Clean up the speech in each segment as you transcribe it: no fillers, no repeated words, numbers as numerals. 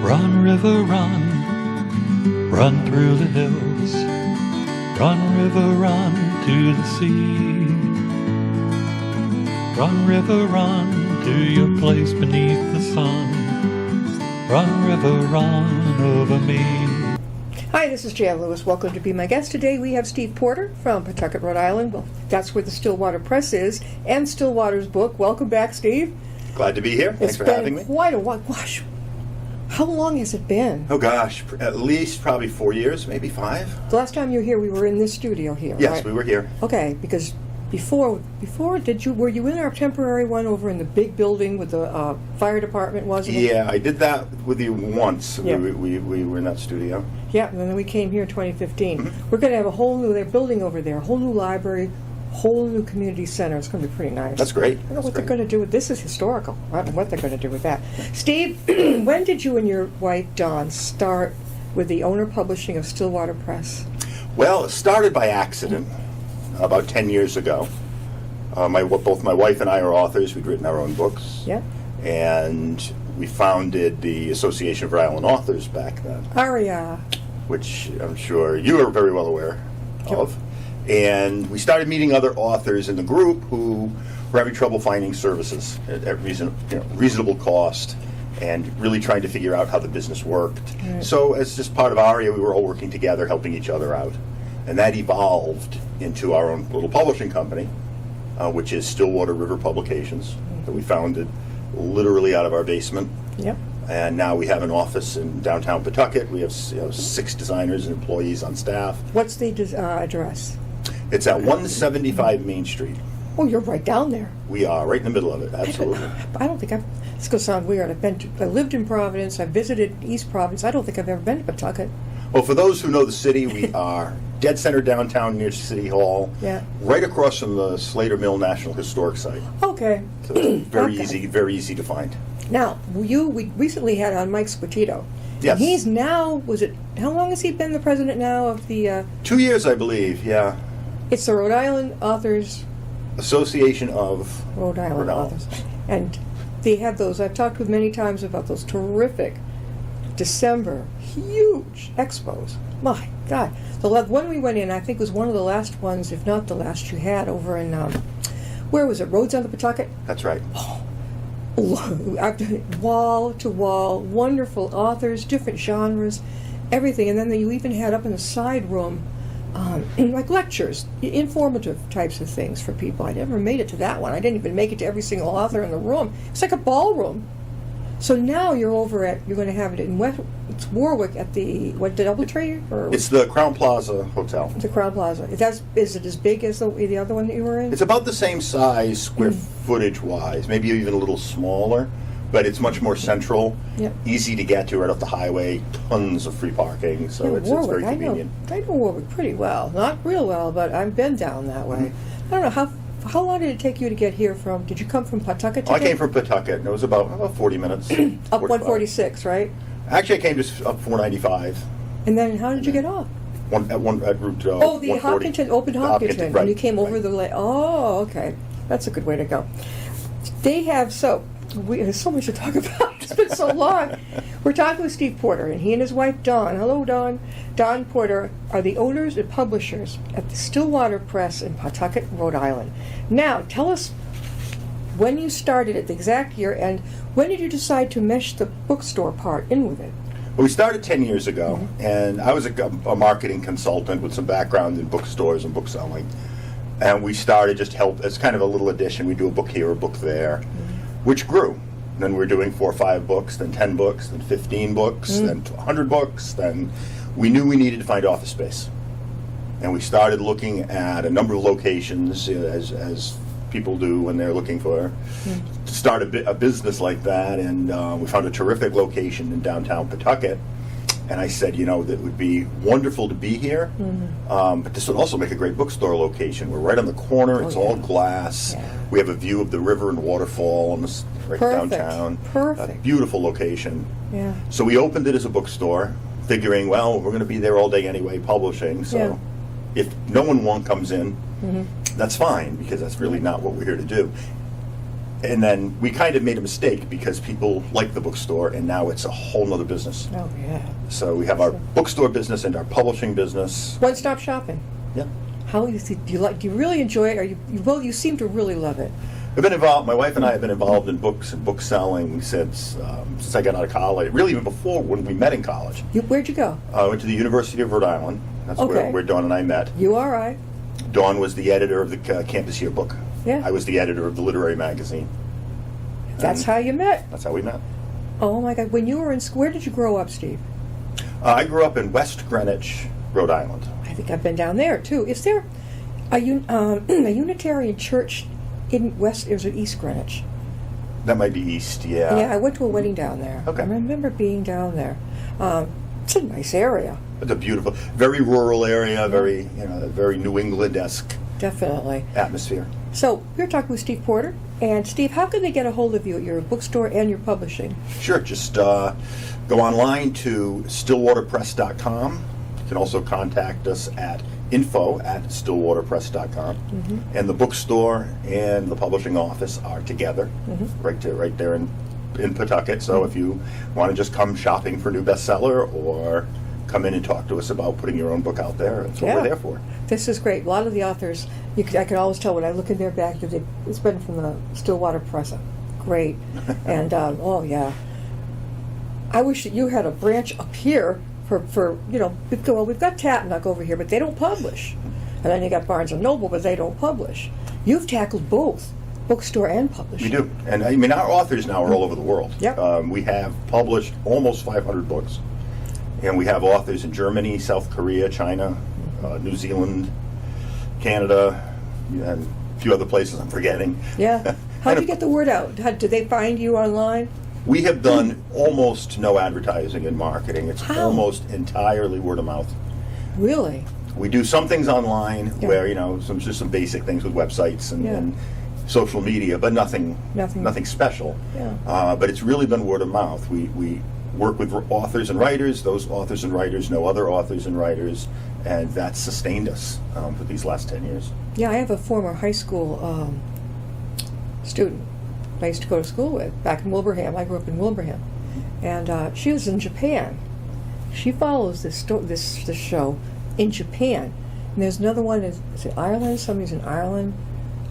Run, river, run, run through the hills. Run, river, run to the sea. Run, river, run to your place beneath the sun. Run, river, run over me. Hi, this is Jan Lewis. Welcome to Be My Guest. Today we have Steve Porter from Pawtucket, Rhode Island. Well, that's where the Stillwater Press is, and Stillwater's book. Welcome back, Steve. Glad to be here. Thanks for having me. It's been quite a while. Gosh, how long has it been? Oh gosh, at least probably 4 years, maybe 5. The last time you were here, we were in this studio here, Yes, right? we were here. Okay, because before were you in our temporary one over in the big building with the fire department, wasn't it? Yeah, I did that with you once. Yeah. We were in that studio. Yeah, and then we came here in 2015. Mm-hmm. We're going to have a whole new, they're building over there, a whole new library, whole new community center. It's going to be pretty nice. That's great. I don't know what they're going to do with this. Is historical. I don't know what they're going to do with that. Steve, when did you and your wife Dawn start with the owner publishing of Stillwater Press? Well, it started by accident about 10 years ago. Both my wife and I are authors. We'd written our own books. Yeah. And we founded the Association of Rhode Island Authors back then. Aria. Which I'm sure you are very well aware of. And we started meeting other authors in the group who were having trouble finding services at reasonable cost and really trying to figure out how the business worked. Right. So as just part of Aria, we were all working together, helping each other out. And that evolved into our own little publishing company, which is Stillwater River Publications, that we founded literally out of our basement. Yep. And now we have an office in downtown Pawtucket. We have 6 designers and employees on staff. What's the address? It's at 175 Main Street. Oh, you're right down there. We are right in the middle of it, absolutely. I don't think it's going to sound weird. I lived in Providence. I visited East Providence. I don't think I've ever been to Pawtucket. Well, for those who know the city, we are dead center downtown near City Hall. Yeah. Right across from the Slater Mill National Historic Site. Okay. So it's very easy to find. Now, we recently had on Mike Spatito. Yes. And he's now, how long has he been the president now of the... 2 years, I believe, yeah. It's the Rhode Island Authors... Association of Rhode Island Authors. And they have those, I've talked with many times about those terrific December, huge expos. My God. The one we went in, I think, was one of the last ones, if not the last you had, over in, where was it, Rhodes on the Pawtucket? That's right. Wall to wall, wonderful authors, different genres, everything. And then you even had up in the side room, like lectures, informative types of things for people. I never made it to that one. I didn't even make it to every single author in the room. It's like a ballroom. So now you're going to have it in it's Warwick at the DoubleTree? It's the Crown Plaza Hotel. The Crown Plaza. Is it as big as the other one that you were in? It's about the same size, square footage-wise, maybe even a little smaller, but it's much more central, easy to get to right off the highway, tons of free parking, so it's very convenient. I know Warwick pretty well. Not real well, but I've been down that way. I don't know, how long did it take you to get here from, did you come from Pawtucket? I came from Pawtucket, and it was about 40 minutes. Up 146, right? Actually, I came just up 495. And then how did you get off? At Route the 140. Hopkinton, Hopkinton, right, and you came over the lake. Oh, okay. That's a good way to go. They have, there's so much to talk about. It's been so long. We're talking with Steve Porter, and he and his wife, Dawn. Hello, Dawn. Dawn Porter are the owners and publishers at the Stillwater Press in Pawtucket, Rhode Island. Now, tell us when you started it, the exact year, and when did you decide to mesh the bookstore part in with it? Well, we started 10 years ago, and I was a marketing consultant with some background in bookstores and bookselling. And we started just as kind of a little addition. We do a book here, a book there, which grew. Then we were doing 4 or 5 books, then 10 books, then 15 books, then 100 books. Then we knew we needed to find office space. And we started looking at a number of locations, as people do when they're looking to start a business like that. And we found a terrific location in downtown Pawtucket. And I said, that would be wonderful to be here, but this would also make a great bookstore location. We're right on the corner. It's all glass. Yeah. We have a view of the river and waterfall right downtown. Perfect. A beautiful location. Yeah. So we opened it as a bookstore, figuring, well, we're going to be there all day anyway, publishing. So if no one comes in, that's fine, because that's really not what we're here to do. And then we kind of made a mistake because people like the bookstore, and now it's a whole nother business. Oh, yeah. So we have our bookstore business and our publishing business. One-stop shopping. Yeah. How do you really enjoy it? Or you seem to really love it. I've been involved. My wife and I have been involved in books and book selling since I got out of college. Really, even before when we met in college. Where'd you go? I went to the University of Rhode Island. That's where Dawn and I met. URI. Dawn was the editor of the campus yearbook. Yeah. I was the editor of the literary magazine. That's how you met. That's how we met. Oh my God! When you were in school, where did you grow up, Steve? I grew up in West Greenwich, Rhode Island. I think I've been down there too. Is there a Unitarian church in West? Or is it East Greenwich? That might be east. Yeah. Yeah, I went to a wedding down there. Okay. I remember being down there. It's a nice area. It's a beautiful, very rural area, very very New England-esque Definitely. atmosphere. So we're talking with Steve Porter. And Steve, how can they get a hold of you at your bookstore and your publishing? Sure, just go online to stillwaterpress.com. You can also contact us at info@stillwaterpress.com. Mm-hmm. And the bookstore and the publishing office are together, right there in Pawtucket. So if you want to just come shopping for a new bestseller or come in and talk to us about putting your own book out there, that's what we're there for. This is great. A lot of the authors, I can always tell when I look in their back, it's been from the Stillwater Press. Great. And, oh, yeah. I wish that you had a branch up here for we've got Tatnuck over here, but they don't publish. And then you got Barnes & Noble, but they don't publish. You've tackled both, bookstore and publishing. We do. And, I mean, our authors now are all over the world. Yep. We have published almost 500 books. And we have authors in Germany, South Korea, China, New Zealand, Canada, and a few other places I'm forgetting. Yeah. How do you get the word out? Did they find you online? We have done almost no advertising and marketing. It's almost entirely word of mouth. Really? We do some things online where, some basic things with websites and social media, but nothing special. Yeah. But it's really been word of mouth. We work with authors and writers. Those authors and writers know other authors and writers, and that's sustained us for these last 10 years. Yeah, I have a former high school student I used to go to school with back in Wilbraham. I grew up in Wilbraham. And she was in Japan. She follows this show in Japan. And there's another one, is it Ireland? Somebody's in Ireland.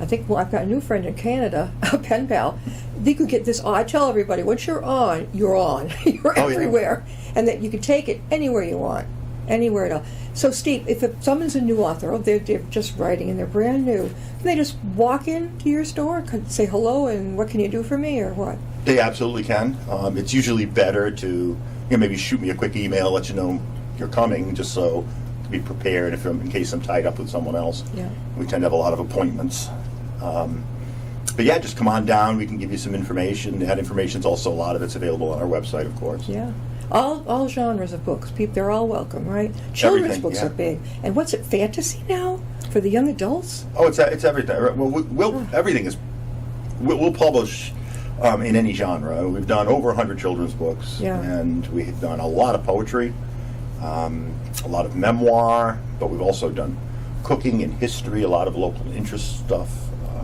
I think, I've got a new friend in Canada, a pen pal. You could get this, I tell everybody, once you're on, you're on. You're everywhere. Yeah. And that you can take it anywhere you want, anywhere at all. So, Steve, if someone's a new author, they're just writing and they're brand new, can they just walk into your store, say hello, and what can you do for me, or what? They absolutely can. It's usually better to maybe shoot me a quick email, let you know you're coming, just so to be prepared in case I'm tied up with someone else. Yeah. We tend to have a lot of appointments. But yeah, just come on down. We can give you some information. That information's also, a lot of it's available on our website, of course. Yeah. All genres of books. They're all welcome, right? Children's books are big. And what's it, fantasy now? For the young adults? Oh, it's everything. Well, everything is... We'll publish in any genre. We've done over 100 children's books. Yeah. And we've done a lot of poetry, a lot of memoir, but we've also done cooking and history, a lot of local interest stuff.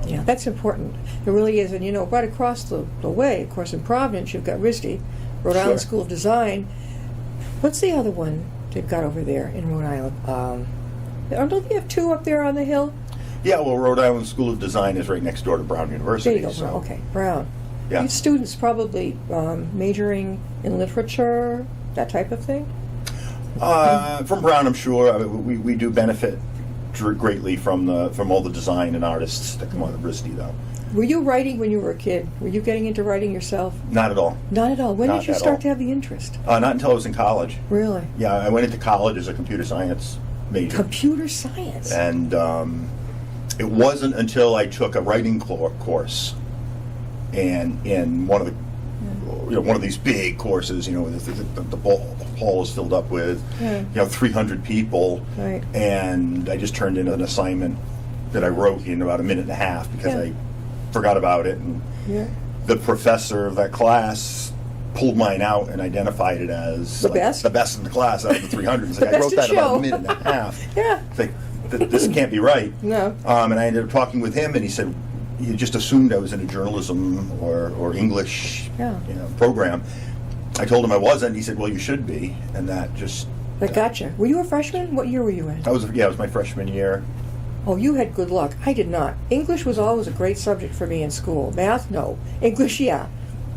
Yeah, that's important. It really is. And, right across the way, of course, in Providence, you've got RISD, Rhode Island School of Design. What's the other one they've got over there in Rhode Island? Don't they have two up there on the hill? Yeah, well, Rhode Island School of Design is right next door to Brown University. There you go. So. Okay, Brown. Yeah. These students probably majoring in literature, that type of thing? From Brown, I'm sure. We do benefit greatly from all the design and artists that come out of RISD, though. Were you writing when you were a kid? Were you getting into writing yourself? Not at all. Not at all. When did you start to have the interest? Not until I was in college. Really? Yeah, I went into college as a computer science major. Computer science? And it wasn't until I took a writing course, and in one of these big courses, the hall is filled up with 300 people, right. And I just turned in an assignment that I wrote in about a minute and a half because I forgot about it, and the professor of that class pulled mine out and identified it as the best in the class out of the 300. It's like, I wrote that in about a minute and a half. Yeah. It's like, this can't be right. No. And I ended up talking with him, and he said, you just assumed I was in a journalism or English Yeah. program. I told him I wasn't. He said, "Well, you should be," and that just. That gotcha. Were you a freshman? What year were you in? It was my freshman year. Oh, you had good luck. I did not. English was always a great subject for me in school. Math, no. English, yeah.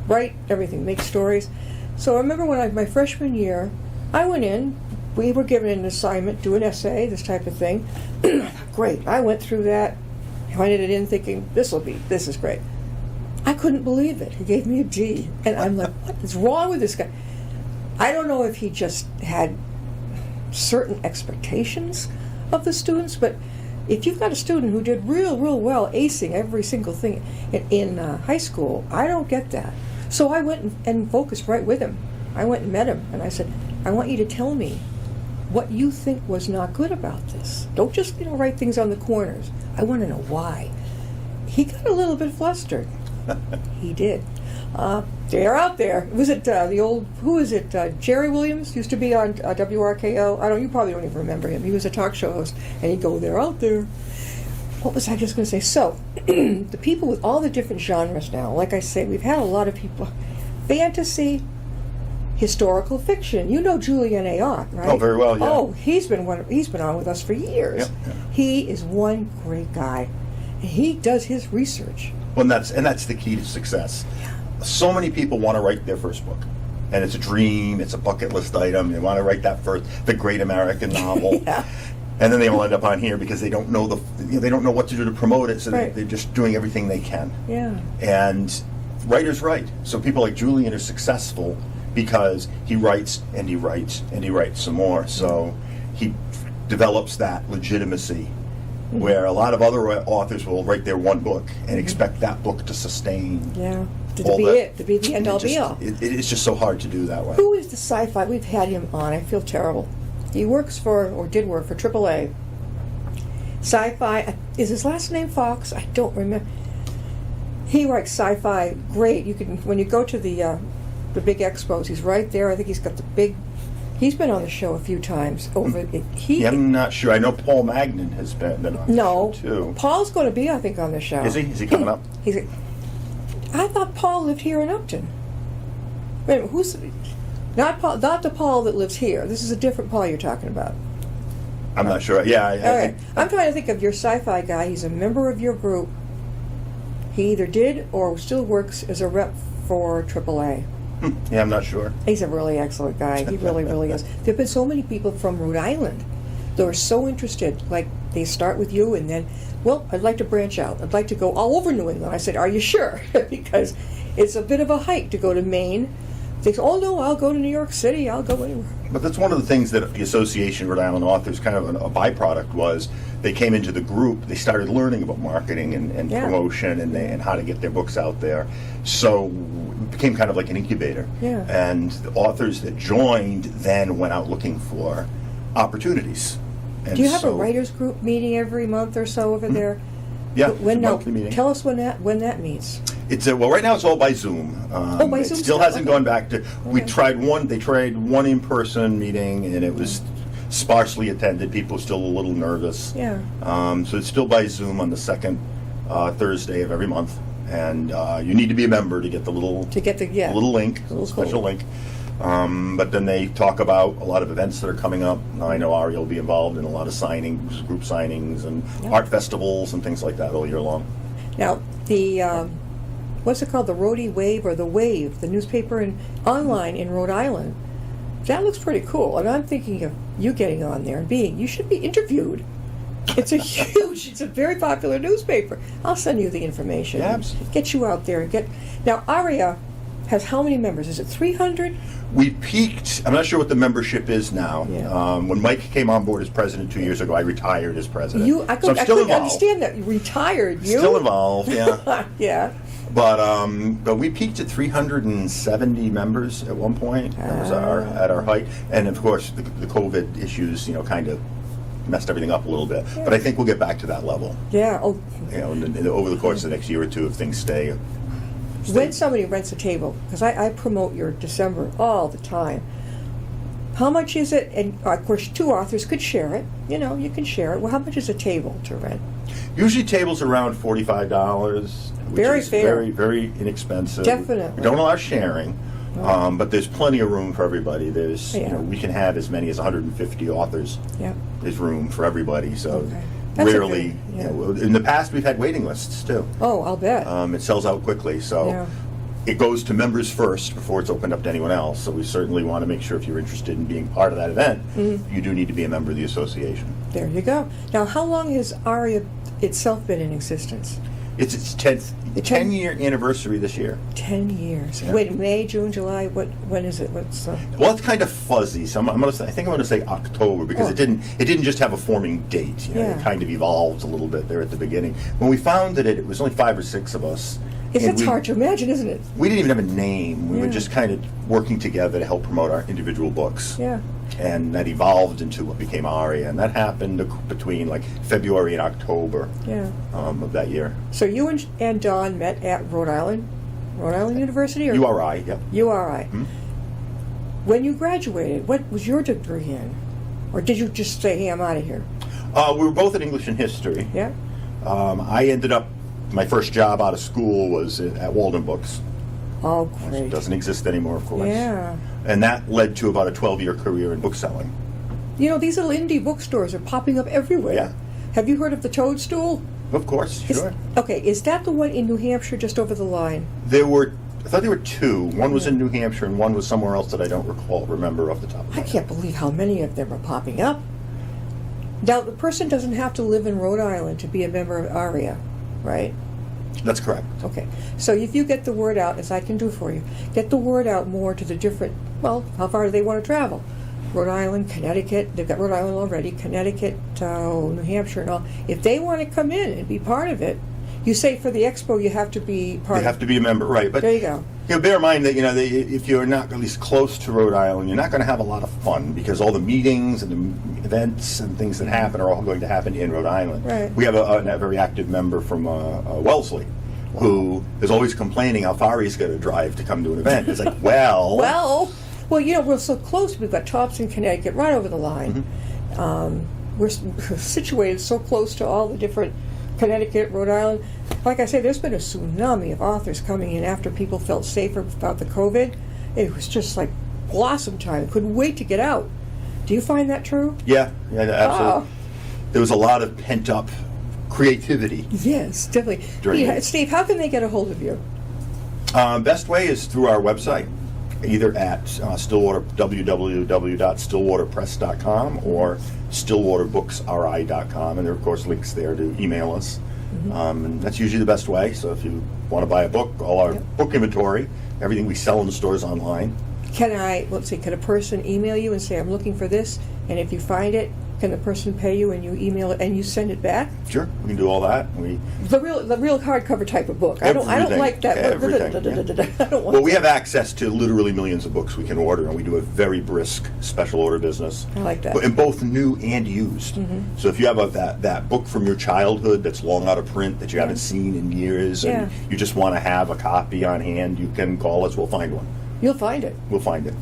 Write everything, make stories. So I remember when my freshman year, I went in, we were given an assignment, do an essay, this type of thing. I thought, great. I went through that, handed it in thinking, this is great. I couldn't believe it. He gave me a D. And I'm like, what is wrong with this guy? I don't know if he just had certain expectations of the students, but if you've got a student who did real well, acing every single thing in high school, I don't get that. So I went and focused right with him. I went and met him, and I said, I want you to tell me what you think was not good about this. Don't just write things on the corners. I want to know why. He got a little bit flustered. He did. They're out there. Was it who is it? Jerry Williams used to be on WRKO. You probably don't even remember him. He was a talk show host, and he'd go, they're out there. What was I just going to say? So, the people with all the different genres now, like I say, we've had a lot of people. Fantasy, historical fiction. You know Julian Ayotte, right? Oh, very well, yeah. Oh, he's been on with us for years. Yeah. He is one great guy. He does his research. Well, and that's the key to success. So many people want to write their first book, and it's a dream. It's a bucket list item. They want to write that first, the great American novel. Yeah. And then they will end up on here because they don't know they don't know what to do to promote it, so Right. they're just doing everything they can. Yeah. And writers write. So people like Julian are successful because he writes and he writes and he writes some more. So he develops that legitimacy where a lot of other authors will write their one book and expect that book to sustain. Yeah. all that. To be the end all be all. It's just so hard to do that way. Who is the sci-fi? We've had him on. I feel terrible. He works or did work for AAA. Sci-fi. Is his last name Fox? I don't remember. He writes sci-fi great. You can, when you go to the big expos, he's right there. I think he's got the big. He's been on the show a few times. I'm not sure. I know Paul Magnan has been on the show too. Paul's going to be, I think, on the show. Is he? Is he coming up? I thought Paul lived here in Upton. Wait a minute, who's not Paul? Not the Paul that lives here. This is a different Paul you're talking about. I'm not sure. Yeah. All right. I'm trying to think of your sci-fi guy. He's a member of your group. He either did or still works as a rep for AAA. Yeah, I'm not sure. He's a really excellent guy. He really, really is. There have been so many people from Rhode Island that are so interested. Like, they start with you and then, well, I'd like to branch out. I'd like to go all over New England. I said, are you sure? Because it's a bit of a hike to go to Maine. They say, oh, no, I'll go to New York City. I'll go anywhere. But that's one of the things that the Association of Rhode Island Authors, kind of a byproduct, was they came into the group, they started learning about marketing and promotion and how to get their books out there. So it became kind of like an incubator. Yeah. And the authors that joined then went out looking for opportunities. And do you have a writers group meeting every month or so over there? Yeah, When it's a monthly meeting. Tell us when that meets. It's right now it's all by Zoom. By Zoom it still hasn't okay. gone back to. We tried one. They tried one in-person meeting, and it was sparsely attended. People were still a little nervous. Yeah. So it's still by Zoom on the second Thursday of every month, and you need to be a member to get the little little link, special link. But then they talk about a lot of events that are coming up. I know Ari will be involved in a lot of signings, group signings, and art festivals and things like that all year long. Now, the what's it called? The Rhode Wave or the Wave, the newspaper and online in Rhode Island. That looks pretty cool. And I'm thinking of you getting on there and you should be interviewed. It's it's a very popular newspaper. I'll send you the information. Yes. Get you out there and Now, Aria has how many members? Is it 300? We peaked. I'm not sure what the membership is now. Yeah. When Mike came on board as president 2 years ago, I retired as president. I so I'm still couldn't involved. understand that. You retired. You? Still involved, yeah. Yeah. But we peaked at 370 members at one point. That was at our height, and of course the COVID issues, kind of messed everything up a little bit. Yeah. But I think we'll get back to that level. Yeah. Oh. Over the course of the next year or two, if things stay. When somebody rents a table, because I promote your December all the time, how much is it? And of course, two authors could share it. You can share it. Well, how much is a table to rent? Usually tables around $45, which Very is fair. very, very inexpensive. Definitely. We don't allow sharing, but there's plenty of room for everybody. There's, Yeah. we can have as many as 150 authors. Yep. There's room for everybody, so Okay. That's a rarely. good- yeah. In the past, we've had waiting lists too. Oh, I'll bet. It sells out quickly, so Yeah. it goes to members first before it's opened up to anyone else. So we certainly want to make sure if you're interested in being part of that event, you do need to be a member of the association. There you go. Now, how long has ARIA itself been in existence? It's its 10th, The 10 10-year anniversary this year. 10 years. Yeah. Wait, May, June, July. When is it? What's Well, it's kind of fuzzy, so I'm gonna say, I think I'm going to say October because Oh. it didn't just have a forming date. You know, Yeah. It kind of evolved a little bit there at the beginning. When we founded it, it was only 5 or 6 of us. It's and hard to imagine, isn't it? We didn't even have a name. We were Yeah. just kind of working together to help promote our individual books. Yeah. And that evolved into what became ARIA, and that happened between like February and October Yeah. of that year. So you and Don met at Rhode Island University, or URI, yep. URI. Hmm? When you graduated, what was your degree in, or did you just say, "Hey, I'm out of here"? We were both in English and history. Yeah. I ended up, my first job out of school was at Walden Books. Oh, Which great. doesn't exist anymore, of course. Yeah. And that led to about a 12-year career in bookselling. You know, these little indie bookstores are popping up everywhere. Yeah. Have you heard of the Toadstool? Of course, Is- sure. Okay, is that the one in New Hampshire, just over the line? I thought there were 2. One was in New Hampshire and one was somewhere else that I don't remember off the top of my I head. can't believe how many of them are popping up. Now, the person doesn't have to live in Rhode Island to be a member of ARIA, right? That's correct. Okay. So if you get the word out, as I can do for you, get the word out more to the different, well, how far do they want to travel? Rhode Island, Connecticut, they've got Rhode Island already, Connecticut, New Hampshire and all. If they want to come in and be part of it, you say for the expo you have to be part You have to be a member, right? But There you go. Bear in mind that if you're not at least close to Rhode Island, you're not going to have a lot of fun because all the meetings and the events and things that happen are all going to happen in Rhode Island. Right. We have a very active member from Wellesley who is always complaining how far he's going to drive to come to an event. It's like, Well, you know, we're so close. We've got Thompson, Connecticut, right over the line. We're situated so close to all the different Connecticut, Rhode Island. Like I said, there's been a tsunami of authors coming in after people felt safer about the COVID. It was just like blossom time. Couldn't wait to get out. Do you find that true? yeah, absolutely. Oh. There was a lot of pent-up creativity. Yes, definitely. During Yeah, it. Steve, how can they get a hold of you? Best way is through our website, either at Stillwater, www.stillwaterpress.com or stillwaterbooksri.com, and there are of course links there to email us. And that's usually the best way. So if you want to buy a book, all our book inventory, everything we sell in the stores online. Can a person email you and say, I'm looking for this, and if you find it, can the person pay you and you email it and you send it back? Sure, we can do all that. The real hardcover type of book. I don't Everything. like that. Everything, I don't want Well, we have access to literally millions of books we can order, and we do a very brisk special order business. I like that. In both new and used. So if you have that book from your childhood that's long out of print that you haven't seen in years, and you just want to have a copy on hand, you can call us. We'll find one. You'll find it. We'll find it.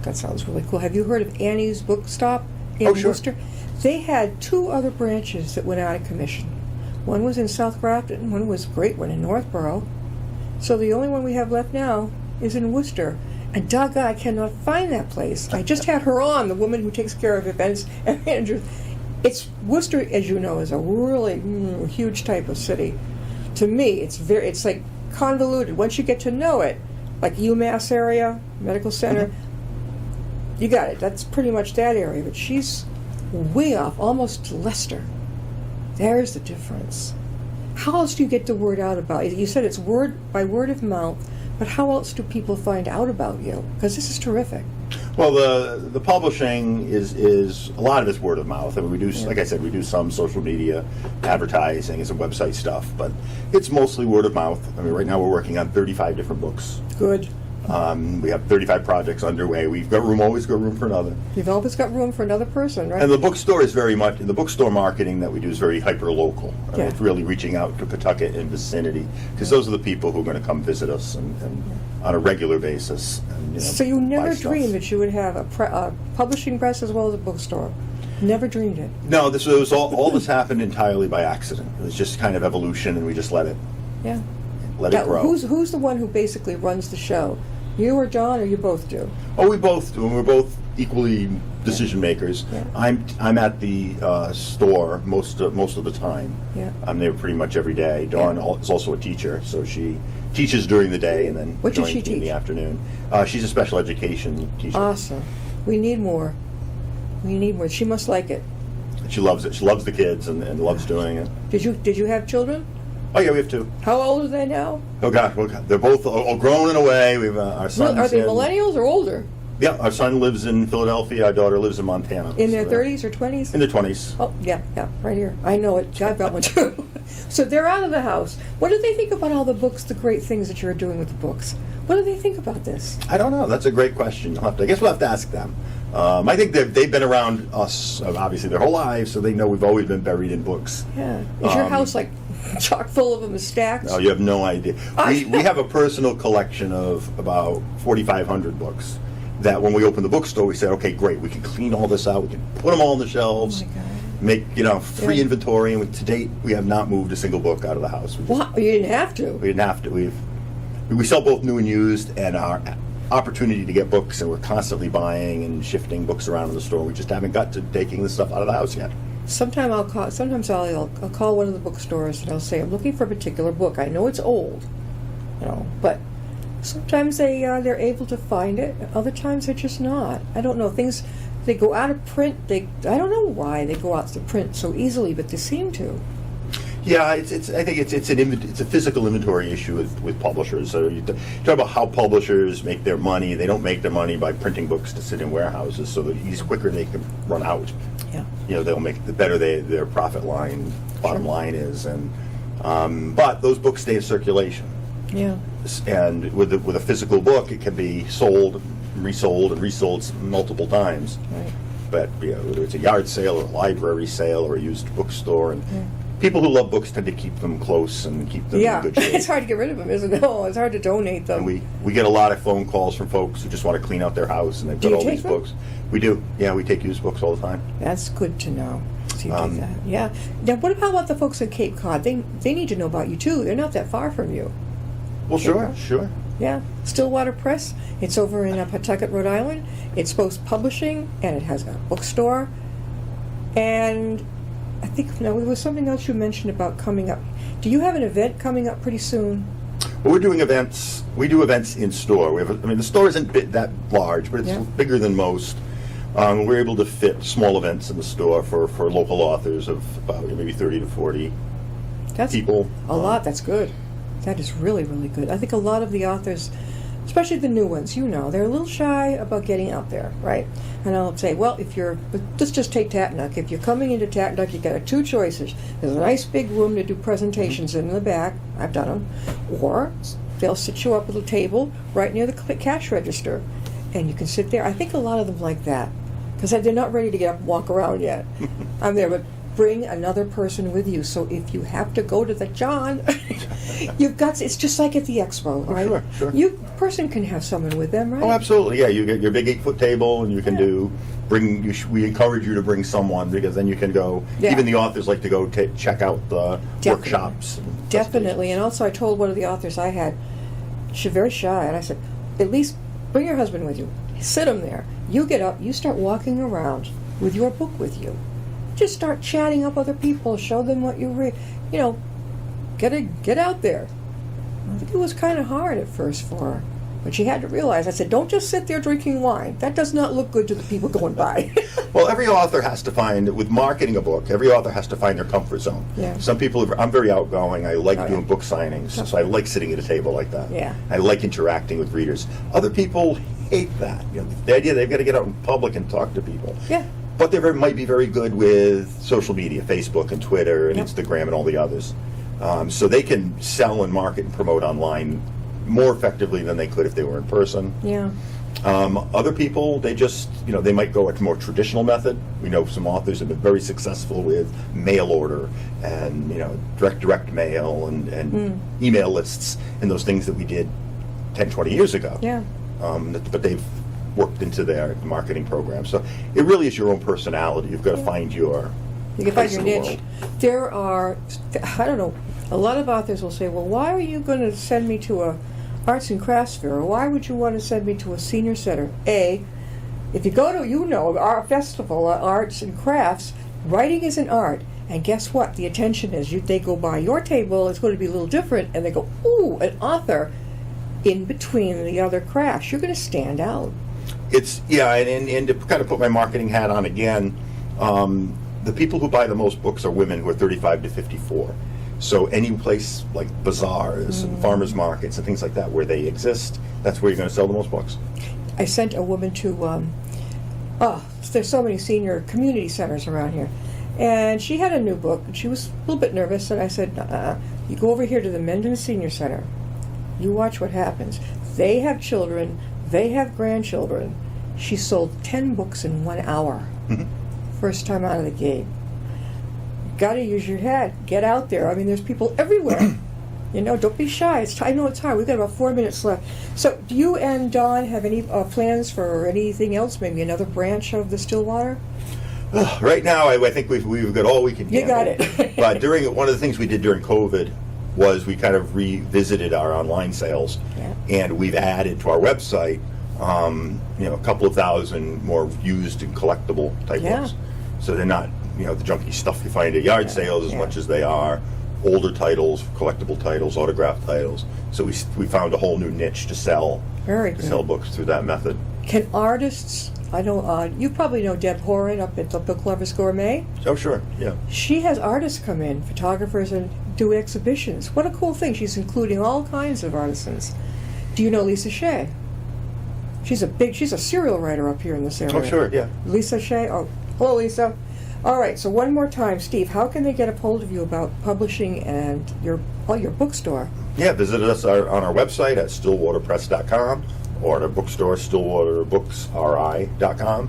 That sounds really cool. Have you heard of Annie's Book Stop in Oh, sure. Worcester? They had 2 other branches that went out of commission. One was in South Grafton, one was a great one in Northborough. So the only one we have left now is in Worcester. And doggone, I cannot find that place. I just had her on, the woman who takes care of events and managers. It's Worcester, as you know, is a really huge type of city. To me, it's like convoluted. Once you get to know it, like UMass area, medical center, you got it. That's pretty much that area. But she's way off, almost to Leicester. There's the difference. How else do you get the word out about you? You said it's by word of mouth, but how else do people find out about you? Because this is terrific. Well, the publishing is a lot of it's word of mouth. I mean, we do, like I said, we do some social media advertising and some website stuff, but it's mostly word of mouth. I mean, right now we're working on 35 different books. Good. We have 35 projects underway. We've got always got room for another. You've always got room for another person, right? And the bookstore is the bookstore marketing that we do is very hyper-local. I mean, Yeah. it's really reaching out to Pawtucket and vicinity, because those are the people who are going to come visit us and on a regular basis. And, So you buy never stuff. dreamed that you would have a publishing press as well as a bookstore? Never dreamed it. No, this was all this happened entirely by accident. It was just kind of evolution, and we just let it Yeah. it grow. Who's the one who basically runs the show? You or John, or you both do? Oh, we both do, and we're both equally decision makers. Yeah. I'm at the store most of the time. Yeah. I'm there pretty much every day. Dawn is also a teacher, so she teaches during the day and then What does she joins me in teach? the afternoon. She's a special education teacher. Awesome. We need more. We need more. She must like it. She loves it. She loves the kids and loves doing it. Did you have children? Oh yeah, we have two. How old are they now? Oh God, they're both all grown and away. We've our son. Are they millennials or older? Yeah, our son lives in Philadelphia. Our daughter lives in Montana. In their So 30s or 20s? in their 20s. Oh, yeah, right here. I know it. I've got one too. So they're out of the house. What do they think about all the books, the great things that you're doing with the books? What do they think about this? I don't know. That's a great question. I guess we'll have to ask them. I think they've been around us obviously their whole lives, so they know we've always been buried in books. Yeah. Is your house like chock full of them as stacks? No, you have no idea. We have a personal collection of about 4,500 books that when we opened the bookstore, we said, okay, great, we can clean all this out, we can put them all on the shelves, Oh my God. make free Yeah. inventory, and to date, we have not moved a single book out of the house. Wow, you didn't have to. We didn't have to. We sell both new and used, and our opportunity to get books, and we're constantly buying and shifting books around in the store. We just haven't got to taking the stuff out of the house yet. Sometimes I'll call one of the bookstores and I'll say, I'm looking for a particular book. I know it's old, but sometimes they're able to find it. Other times they're just not. I don't know. Things, they go out of print. I don't know why they go out of print so easily, but they seem to. Yeah, I think it's a physical inventory issue with publishers. So you talk about how publishers make their money. They don't make their money by printing books to sit in warehouses. So the quicker they can run out, Yeah. they'll make the better their profit line, bottom line is. And but those books stay in circulation. Yeah. And with a physical book, it can be sold, resold, and resold multiple times. Right. But whether it's a yard sale or a library sale or a used bookstore, and people who love books tend to keep them close and keep them in good shape. It's hard to get rid of them, isn't it? Oh, it's hard to donate them. And we get a lot of phone calls from folks who just want to clean out their house, and they've got all these books. We do. Yeah, we take used books all the time. That's good to know. So you do that. Yeah. Now, what about the folks at Cape Cod? They need to know about you too. They're not that far from you. Well, Cape sure. Cod? Yeah. Stillwater Press. It's over in Pawtucket, Rhode Island. It's both publishing and it has a bookstore. And I think there was something else you mentioned about coming up. Do you have an event coming up pretty soon? Well, we're doing events. We do events in store. The store isn't that large, but it's bigger than most. We're able to fit small events in the store for local authors of about maybe 30 to 40 people. A lot. That's good. That is really, really good. I think a lot of the authors, especially the new ones, they're a little shy about getting out there, right? And I'll say, well, let's just take Tatnuck. If you're coming into Tatnuck, you got two choices. There's a nice big room to do presentations in the back. I've done them. Or they'll sit you up at a table right near the cash register, and you can sit there. I think a lot of them like that because they're not ready to get up and walk around yet. I'm there, but bring another person with you. So if you have to go to the John, it's just like at the expo, right? Sure. Person can have someone with them, right? Oh, absolutely. Yeah, you get your big 8-foot table, and you can we encourage you to bring someone because then you can go. Yeah. Even the authors like to go check out the workshops. Definitely. And also, I told one of the authors I had, she's very shy, and I said, at least bring your husband with you. Sit him there. You get up. You start walking around with your book with you. Just start chatting up other people. Show them what you read. Get out there. I think it was kind of hard at first for her, but she had to realize. I said, "Don't just sit there drinking wine. That does not look good to the people going by." Well, every author has to find, with marketing a book, every author has to find their comfort zone. Yeah. Some people, I'm very outgoing. I like doing book signings, so I like sitting at a table like that. Yeah. I like interacting with readers. Other people hate that. The idea they've got to get out in public and talk to people. Yeah. But they might be very good with social media, Facebook and Twitter and Instagram and all the others. So they can sell and market and promote online more effectively than they could if they were in person. Yeah. Other people, they just, they might go a more traditional method. We know some authors have been very successful with mail order and, direct mail and email lists and those things that we did 10, 20 years ago. Yeah. But they've worked into their marketing program. So it really is your own personality. You've got to find your You can find place your in the niche. world. There are, I don't know, a lot of authors will say, well, why are you going to send me to a arts and crafts fair? Or why would you want to send me to a senior center? If you go to, our festival, arts and crafts, writing is an art. And guess what? The attention is, they go by your table, it's going to be a little different, and they go, ooh, an author in between the other crafts. You're going to stand out. And to kind of put my marketing hat on again, the people who buy the most books are women who are 35 to 54. So any place like bazaars and farmers markets and things like that where they exist, that's where you're going to sell the most books. I sent a woman to, there's so many senior community centers around here. And she had a new book, and she was a little bit nervous, and I said, you go over here to the Mendon Senior Center. You watch what happens. They have children. They have grandchildren. She sold 10 books in 1 hour. First time out of the gate. Got to use your head. Get out there. I mean, there's people everywhere. Don't be shy. I know it's hard. We've got about 4 minutes left. So do you and Dawn have any plans for anything else, maybe another branch of the Stillwater? Right now, I think we've got all we can handle. You got it. But one of the things we did during COVID was we kind of revisited our online sales, and we've added to our website, a couple of thousand more used and collectible type books. So they're not, the junky stuff you find at yard sales as much as they are older titles, collectible titles, autographed titles. So we found a whole new niche to sell. Very good. Sell books through that method. Can artists? I know you probably know Deb Horan up at the Book Lovers Gourmet. Oh, sure, yeah. She has artists come in, photographers, and do exhibitions. What a cool thing. She's including all kinds of artisans. Do you know Lisa Shea? She's a serial writer up here in this area. Oh, sure, yeah. Lisa Shea? Oh, hello, Lisa. All right, so one more time, Steve, how can they get a hold of you about publishing and your bookstore? Yeah, visit us on our website at stillwaterpress.com or at our bookstore, stillwaterbooksri.com.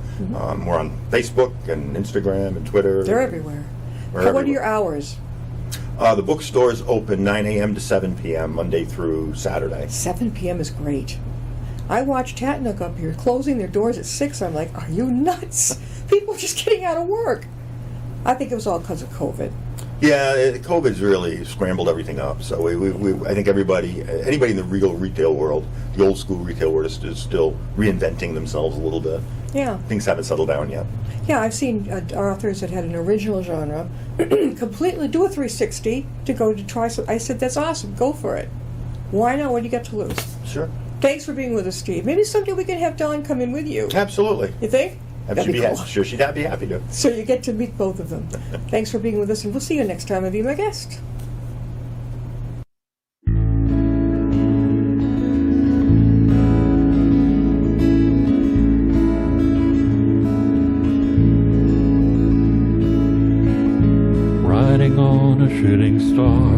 We're on Facebook and Instagram and Twitter. They're everywhere. What are your hours? The bookstore is open 9 a.m. to 7 p.m. Monday through Saturday. 7 p.m. is great. I watched Tatnook up here closing their doors at 6. I'm like, are you nuts? People are just getting out of work. I think it was all because of COVID. Yeah, COVID's really scrambled everything up. So I think anybody in the real retail world, the old school retail world, is still reinventing themselves a little bit. Yeah. Things haven't settled down yet. Yeah, I've seen authors that had an original genre completely do a 360 to go to try some. I said, that's awesome. Go for it. Why not? What do you got to lose? Sure. Thanks for being with us, Steve. Maybe someday we can have Dawn come in with you. Absolutely. You think? That'd be cool. Sure, she'd be happy to. So you get to meet both of them. Thanks for being with us, and we'll see you next time and be my guest. Riding on a shooting star,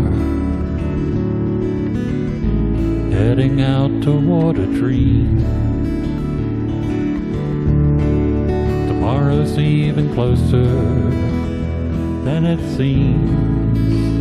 heading out toward a dream. Tomorrow's even closer than it seems.